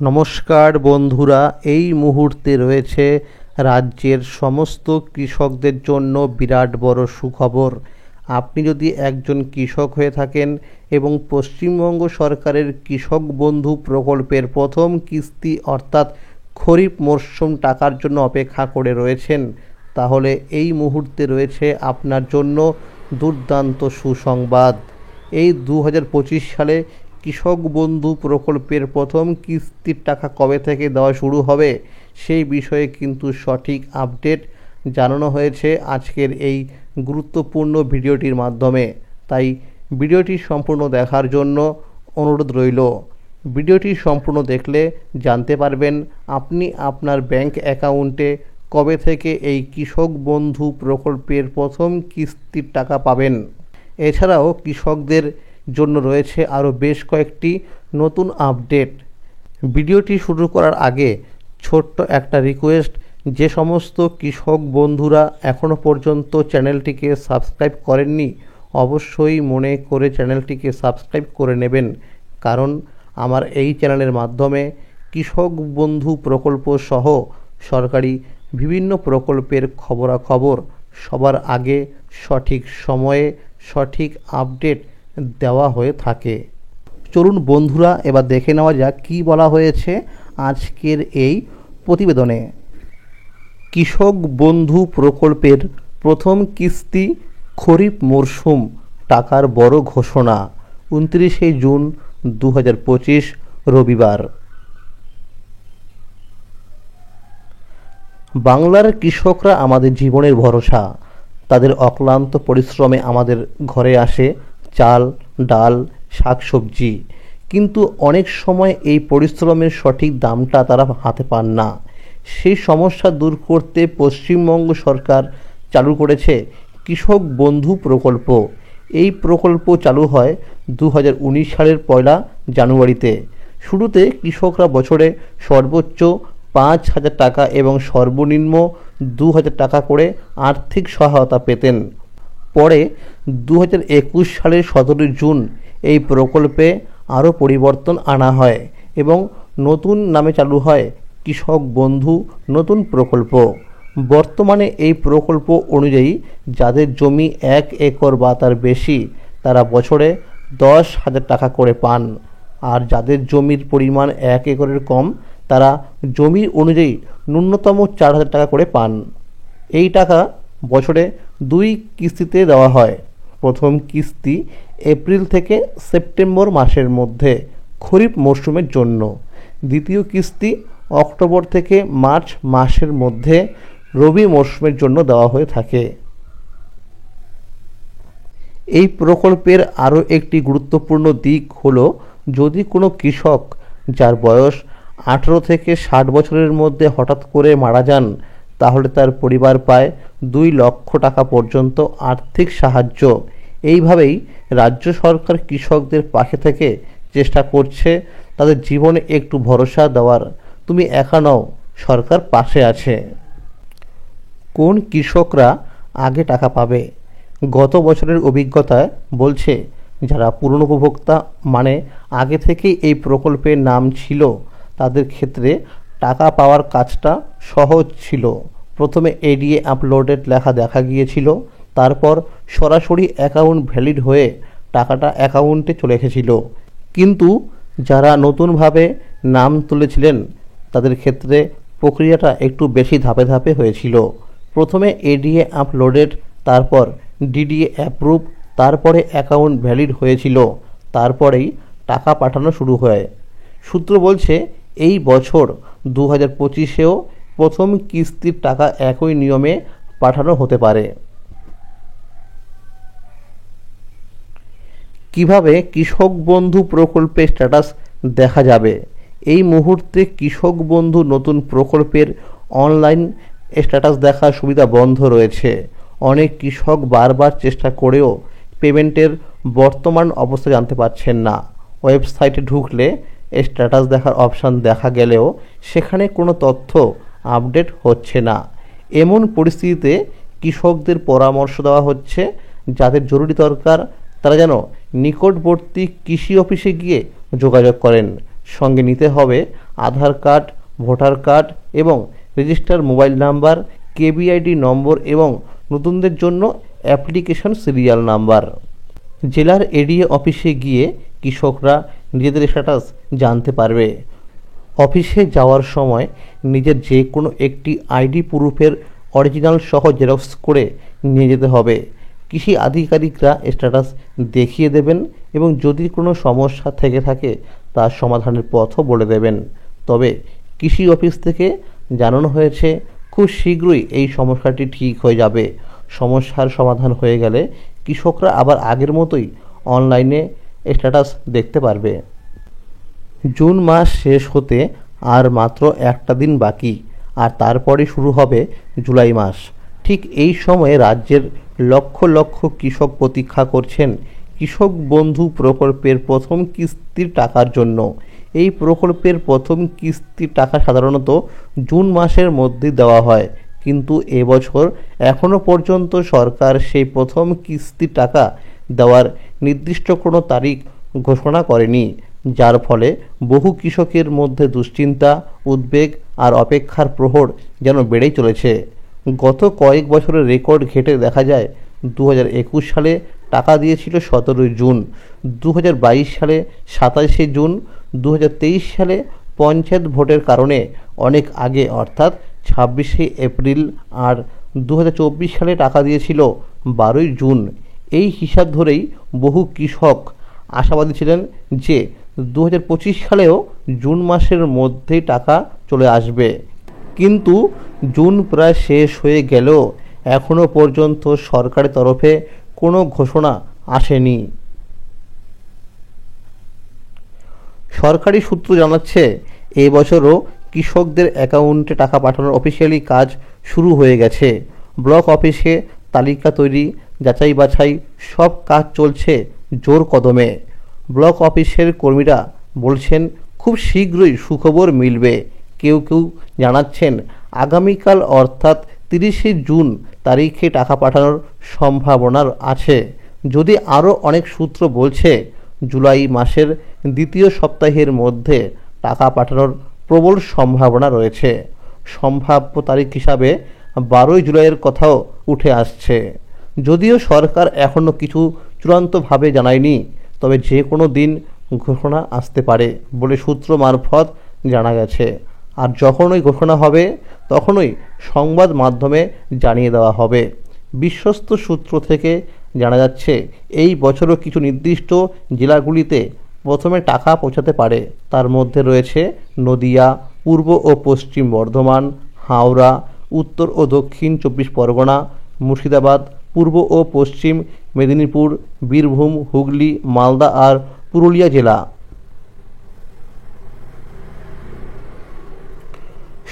নমস্কার বন্ধুরা, এই মুহূর্তে রয়েছে রাজ্যের সমস্ত কৃষকদের জন্য বিরাট বড় সুখবর। আপনি যদি একজন কৃষক হয়ে থাকেন এবং পশ্চিমবঙ্গ সরকারের কৃষক বন্ধু প্রকল্পের প্রথম কিস্তি অর্থাৎ খরিফ মরশুম টাকার জন্য অপেক্ষা করে রয়েছেন, তাহলে এই মুহূর্তে রয়েছে আপনার জন্য দুর্দান্ত সুসংবাদ। এই 2025 সালে কৃষক বন্ধু প্রকল্পের প্রথম কিস্তির টাকা কবে থেকে দেওয়া শুরু হবে সেই বিষয়ে কিন্তু সঠিক আপডেট জানানো হয়েছে আজকের এই গুরুত্বপূর্ণ ভিডিওটির মাধ্যমে। তাই ভিডিওটি সম্পূর্ণ দেখার জন্য অনুরোধ রইল। ভিডিওটি সম্পূর্ণ দেখলে জানতে পারবেন আপনি আপনার ব্যাংক অ্যাকাউন্টে কবে থেকে এই কৃষক বন্ধু প্রকল্পের প্রথম কিস্তির টাকা পাবেন। এছাড়াও কৃষকদের জন্য রয়েছে আরও বেশ কয়েকটি নতুন আপডেট। ভিডিওটি শুরু করার আগে ছোট্ট একটা রিকোয়েস্ট, যে সমস্ত কৃষক বন্ধুরা এখনও পর্যন্ত চ্যানেলটিকে সাবস্ক্রাইব করেননি, অবশ্যই মনে করে চ্যানেলটিকে সাবস্ক্রাইব করে নেবেন, কারণ আমার এই চ্যানেলের মাধ্যমে কৃষক বন্ধু প্রকল্প সহ সরকারি বিভিন্ন প্রকল্পের খবরাখবর সবার আগে সঠিক সময়ে সঠিক আপডেট দেওয়া হয়ে থাকে। চলুন বন্ধুরা, এবার দেখে নেওয়া যাক কী বলা হয়েছে আজকের এই প্রতিবেদনে। কৃষক বন্ধু প্রকল্পের প্রথম কিস্তি খরিফ মরশুম টাকার বড় ঘোষণা, 29শে জুন 2025 রবিবার। বাংলার কৃষকরা আমাদের জীবনের ভরসা। তাদের অক্লান্ত পরিশ্রমে আমাদের ঘরে আসে চাল, ডাল, শাকসবজি, কিন্তু অনেক সময় এই পরিশ্রমের সঠিক দামটা তারা হাতে পান না। সেই সমস্যা দূর করতে পশ্চিমবঙ্গ সরকার চালু করেছে কৃষক বন্ধু প্রকল্প। এই প্রকল্প চালু হয় 2019 সালের 1 জানুয়ারিতে। শুরুতে কৃষকরা বছরে সর্বোচ্চ 5,000 টাকা এবং সর্বনিম্ন 2,000 টাকা করে আর্থিক সহায়তা পেতেন। পরে 2021 সালের 17 জুন এই প্রকল্পে আরও পরিবর্তন আনা হয় এবং নতুন নামে চালু হয় কৃষক বন্ধু নতুন প্রকল্প। বর্তমানে এই প্রকল্প অনুযায়ী যাদের জমি 1 একর বা তার বেশি, তারা বছরে 10,000 টাকা করে পান, আর যাদের জমির পরিমাণ 1 একরের কম, তারা জমি অনুযায়ী ন্যূনতম 4,000 টাকা করে পান। এই টাকা বছরে 2 কিস্তিতে দেওয়া হয়। প্রথম কিস্তি এপ্রিল থেকে সেপ্টেম্বর মাসের মধ্যে খরিফ মরশুমের জন্য, দ্বিতীয় কিস্তি অক্টোবর থেকে মার্চ মাসের মধ্যে রবি মরশুমের জন্য দেওয়া হয়ে থাকে। এই প্রকল্পের আরও একটি গুরুত্বপূর্ণ দিক হলো, যদি কোনো কৃষক যার বয়স 18 থেকে 60 বছরের মধ্যে হঠাৎ করে মারা যান, তাহলে তার পরিবার পায় 2 লক্ষ টাকা পর্যন্ত আর্থিক সাহায্য। এইভাবেই রাজ্য সরকার কৃষকদের পাশে থেকে চেষ্টা করছে তাদের জীবনে একটু ভরসা দেওয়ার। তুমি একা নও, সরকার পাশে আছে। কোন কৃষকরা আগে টাকা পাবে? গত বছরের অভিজ্ঞতায় বলছে, যারা পুরনো উপভোক্তা, মানে আগে থেকেই এই প্রকল্পের নাম ছিল, তাদের ক্ষেত্রে টাকা পাওয়ার কাজটা সহজ ছিল। প্রথমে এডিএ আপলোডেড লেখা দেখা গিয়েছিল, তারপর সরাসরি অ্যাকাউন্ট ভ্যালিড হয়ে টাকাটা অ্যাকাউন্টে চলে এসেছিল। কিন্তু যারা নতুনভাবে নাম তুলেছিলেন, তাদের ক্ষেত্রে প্রক্রিয়াটা একটু বেশি ধাপে ধাপে হয়েছিল। প্রথমে এডিএ আপলোডেড, তারপর ডিডিএ অ্যাপ্রুভ, তারপরে অ্যাকাউন্ট ভ্যালিড হয়েছিল, তারপরেই টাকা পাঠানো শুরু হয়। সূত্র বলছে, এই বছর 2025-এও প্রথম কিস্তির টাকা একই নিয়মে পাঠানো হতে পারে। কিভাবে কৃষক বন্ধু প্রকল্পের স্ট্যাটাস দেখা যাবে? এই মুহূর্তে কৃষক বন্ধু নতুন প্রকল্পের অনলাইন স্ট্যাটাস দেখার সুবিধা বন্ধ রয়েছে। অনেক কৃষক বারবার চেষ্টা করেও পেমেন্টের বর্তমান অবস্থা জানতে পারছেন না। ওয়েবসাইটে ঢুকলে স্ট্যাটাস দেখার অপশান দেখা গেলেও সেখানে কোনো তথ্য আপডেট হচ্ছে না। এমন পরিস্থিতিতে কৃষকদের পরামর্শ দেওয়া হচ্ছে, যাদের জরুরি দরকার তারা যেন নিকটবর্তী কৃষি অফিসে গিয়ে যোগাযোগ করেন। সঙ্গে নিতে হবে আধার কার্ড, ভোটার কার্ড এবং রেজিস্টার মোবাইল নাম্বার, কেবিআইডি নম্বর এবং নতুনদের জন্য অ্যাপ্লিকেশন সিরিয়াল নাম্বার। জেলার এডিএ অফিসে গিয়ে কৃষকরা নিজেদের স্ট্যাটাস জানতে পারবে। অফিসে যাওয়ার সময় নিজের যে কোনো একটি আইডি প্রুফের অরিজিনাল সহ জেরক্স করে নিয়ে যেতে হবে। কৃষি আধিকারিকরা স্ট্যাটাস দেখিয়ে দেবেন এবং যদি কোনো সমস্যা থেকে থাকে তার সমাধানের পথও বলে দেবেন। তবে কৃষি অফিস থেকে জানানো হয়েছে খুব শীঘ্রই এই সমস্যাটি ঠিক হয়ে যাবে। সমস্যার সমাধান হয়ে গেলে কৃষকরা আবার আগের মতোই অনলাইনে স্ট্যাটাস দেখতে পারবে। জুন মাস শেষ হতে আর মাত্র একটা দিন বাকি, আর তারপরে শুরু হবে জুলাই মাস। ঠিক এই সময়ে রাজ্যের লক্ষ লক্ষ কৃষক প্রতীক্ষা করছেন কৃষক বন্ধু প্রকল্পের প্রথম কিস্তির টাকার জন্য। এই প্রকল্পের প্রথম কিস্তির টাকা সাধারণত জুন মাসের মধ্যে দেওয়া হয়, কিন্তু এবছর এখনও পর্যন্ত সরকার সেই প্রথম কিস্তির টাকা দেওয়ার নির্দিষ্ট কোনো তারিখ ঘোষণা করেনি, যার ফলে বহু কৃষকের মধ্যে দুশ্চিন্তা, উদ্বেগ আর অপেক্ষার প্রহর যেন বেড়েই চলেছে। গত কয়েক বছরের রেকর্ড ঘেঁটে দেখা যায় 2021 সালে টাকা দিয়েছিল 17 জুন, 2022 সালে 27 জুন, 2023 সালে পঞ্চায়েত ভোটের কারণে অনেক আগে অর্থাৎ 26 এপ্রিল, আর 2024 সালে টাকা দিয়েছিল 12 জুন। এই হিসাব ধরেই বহু কৃষক আশাবাদী ছিলেন যে 2025 সালেও জুন মাসের মধ্যেই টাকা চলে আসবে, কিন্তু জুন প্রায় শেষ হয়ে গেলেও এখনও পর্যন্ত সরকারের তরফে কোনো ঘোষণা আসেনি। সরকারি সূত্র জানাচ্ছে এবছরও কৃষকদের অ্যাকাউন্টে টাকা পাঠানোর অফিসিয়ালি কাজ শুরু হয়ে গেছে। ব্লক অফিসে তালিকা তৈরি, যাচাই বাছাই সব কাজ চলছে জোর কদমে। ব্লক অফিসের কর্মীরা বলছেন খুব শীঘ্রই সুখবর মিলবে। কেউ কেউ জানাচ্ছেন আগামীকাল অর্থাৎ 30 জুন তারিখে টাকা পাঠানোর সম্ভাবনা আছে। যদি আরও অনেক সূত্র বলছে জুলাই মাসের দ্বিতীয় সপ্তাহের মধ্যে টাকা পাঠানোর প্রবল সম্ভাবনা রয়েছে। সম্ভাব্য তারিখ হিসাবে 12 জুলাইয়ের কথাও উঠে আসছে। যদিও সরকার এখনও কিছু চূড়ান্তভাবে জানায়নি, তবে যে কোনো দিন ঘোষণা আসতে পারে বলে সূত্র মারফত জানা গেছে। আর যখনই ঘোষণা হবে তখনই সংবাদ মাধ্যমে জানিয়ে দেওয়া হবে। বিশ্বস্ত সূত্র থেকে জানা যাচ্ছে এই বছরও কিছু নির্দিষ্ট জেলাগুলিতে প্রথমে টাকা পৌঁছাতে পারে। তার মধ্যে রয়েছে নদিয়া, পূর্ব ও পশ্চিম বর্ধমান, হাওড়া, উত্তর ও দক্ষিণ 24 পরগনা, মুর্শিদাবাদ, পূর্ব ও পশ্চিম মেদিনীপুর, বীরভূম, হুগলি, মালদা আর পুরুলিয়া জেলা।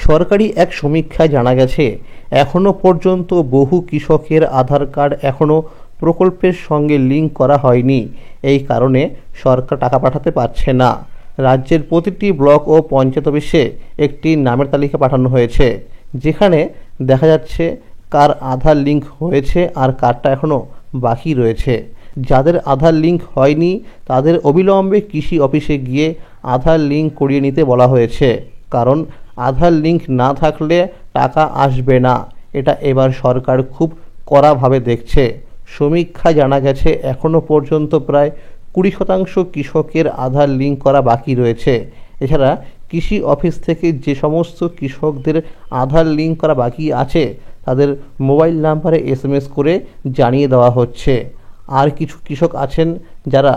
সরকারি এক সমীক্ষায় জানা গেছে এখনও পর্যন্ত বহু কৃষকের আধার কার্ড এখনও প্রকল্পের সঙ্গে লিঙ্ক করা হয়নি। এই কারণে সরকার টাকা পাঠাতে পারছে না। রাজ্যের প্রতিটি ব্লক ও পঞ্চায়েত অফিসে একটি নামের তালিকা পাঠানো হয়েছে, যেখানে দেখা যাচ্ছে কার আধার লিঙ্ক হয়েছে আর কারটা এখনও বাকি রয়েছে। যাদের আধার লিঙ্ক হয়নি তাদের অবিলম্বে কৃষি অফিসে গিয়ে আধার লিঙ্ক করিয়ে নিতে বলা হয়েছে, কারণ আধার লিঙ্ক না থাকলে টাকা আসবে না। এটা এবার সরকার খুব কড়াভাবে দেখছে। সমীক্ষায় জানা গেছে এখনও পর্যন্ত প্রায় 20% কৃষকের আধার লিঙ্ক করা বাকি রয়েছে। এছাড়া কৃষি অফিস থেকে যে সমস্ত কৃষকদের আধার লিঙ্ক করা বাকি আছে তাদের মোবাইল নাম্বারে SMS করে জানিয়ে দেওয়া হচ্ছে। আর কিছু কৃষক আছেন যারা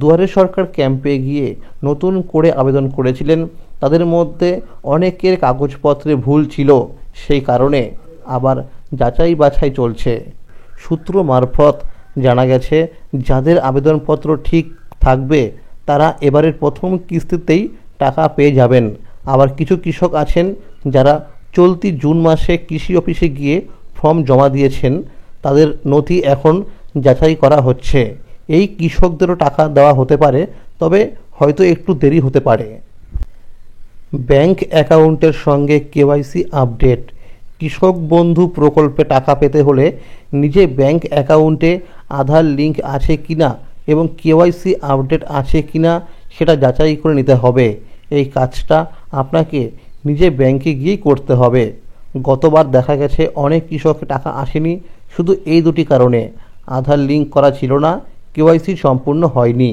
দুয়ারে সরকার ক্যাম্পে গিয়ে নতুন করে আবেদন করেছিলেন, তাদের মধ্যে অনেকের কাগজপত্রে ভুল ছিল, সেই কারণে আবার যাচাই বাছাই চলছে। সূত্র মারফত জানা গেছে যাদের আবেদনপত্র ঠিক থাকবে তারা এবারের প্রথম কিস্তিতেই টাকা পেয়ে যাবেন। আবার কিছু কৃষক আছেন যারা চলতি জুন মাসে কৃষি অফিসে গিয়ে ফর্ম জমা দিয়েছেন, তাদের নথি এখন যাচাই করা হচ্ছে। এই কৃষকদেরও টাকা দেওয়া হতে পারে, তবে হয়তো একটু দেরি হতে পারে। ব্যাংক অ্যাকাউন্টের সঙ্গে KYC আপডেট। কৃষক বন্ধু প্রকল্পে টাকা পেতে হলে নিজে ব্যাংক অ্যাকাউন্টে আধার লিঙ্ক আছে কিনা এবং KYC আপডেট আছে কিনা সেটা যাচাই করে নিতে হবে। এই কাজটা আপনাকে নিজে ব্যাংকে গিয়েই করতে হবে। গতবার দেখা গেছে অনেক কৃষকের টাকা আসেনি শুধু এই দুটি কারণে, আধার লিঙ্ক করা ছিল না, কেওয়াইসি সম্পূর্ণ হয়নি।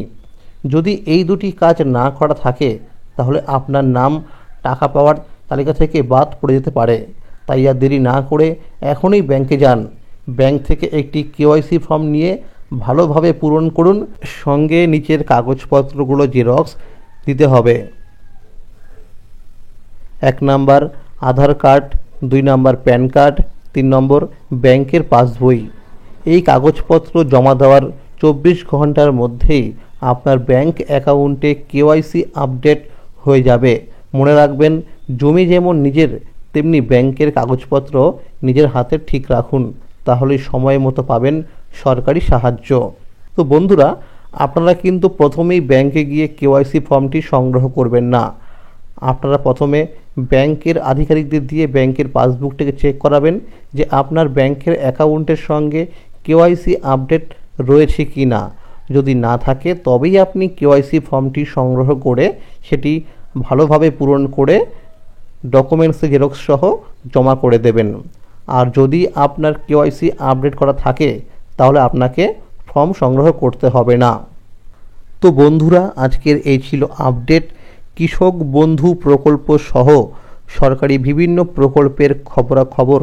যদি এই দুটি কাজ না করা থাকে তাহলে আপনার নাম টাকা পাওয়ার তালিকা থেকে বাদ পড়ে যেতে পারে। তাই আর দেরি না করে এখনই ব্যাংকে যান। ব্যাংক থেকে একটি কেওয়াইসি ফর্ম নিয়ে ভালোভাবে পূরণ করুন, সঙ্গে নিচের কাগজপত্রগুলো জেরক্স দিতে হবে। 1 নাম্বার আধার কার্ড, 2 নাম্বার প্যান কার্ড, 3 নম্বর ব্যাংকের পাসবই। এই কাগজপত্র জমা দেওয়ার 24 ঘন্টার মধ্যেই আপনার ব্যাংক অ্যাকাউন্টে কেওয়াইসি আপডেট হয়ে যাবে। মনে রাখবেন, জমি যেমন নিজের তেমনি ব্যাংকের কাগজপত্র নিজের হাতে ঠিক রাখুন, তাহলেই সময় মতো পাবেন সরকারি সাহায্য। তো বন্ধুরা, আপনারা কিন্তু প্রথমেই ব্যাংকে গিয়ে কেওয়াইসি ফর্মটি সংগ্রহ করবেন না। আপনারা প্রথমে ব্যাংকের আধিকারিকদের দিয়ে ব্যাংকের পাসবুকটাকে চেক করাবেন যে আপনার ব্যাংকের অ্যাকাউন্টের সঙ্গে কেওয়াইসি আপডেট রয়েছে কি না। যদি না থাকে তবেই আপনি কেওয়াইসি ফর্মটি সংগ্রহ করে সেটি ভালোভাবে পূরণ করে ডকুমেন্টস জেরক্স সহ জমা করে দেবেন। আর যদি আপনার কেওয়াইসি আপডেট করা থাকে তাহলে আপনাকে ফর্ম সংগ্রহ করতে হবে না। তো বন্ধুরা, আজকের এই ছিল আপডেট। কৃষক বন্ধু প্রকল্প সহ সরকারি বিভিন্ন প্রকল্পের খবরাখবর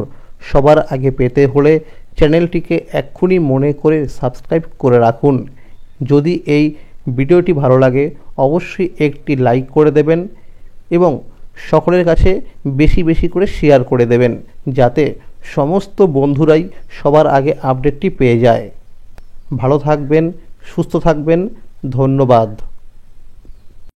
সবার আগে পেতে হলে চ্যানেলটিকে এক্ষুনি মনে করে সাবস্ক্রাইব করে রাখুন। যদি এই ভিডিওটি ভালো লাগে অবশ্যই একটি লাইক করে দেবেন এবং সকলের কাছে বেশি বেশি করে শেয়ার করে দেবেন, যাতে সমস্ত বন্ধুরাই সবার আগে আপডেটটি পেয়ে যায়। ভালো থাকবেন, সুস্থ থাকবেন, ধন্যবাদ।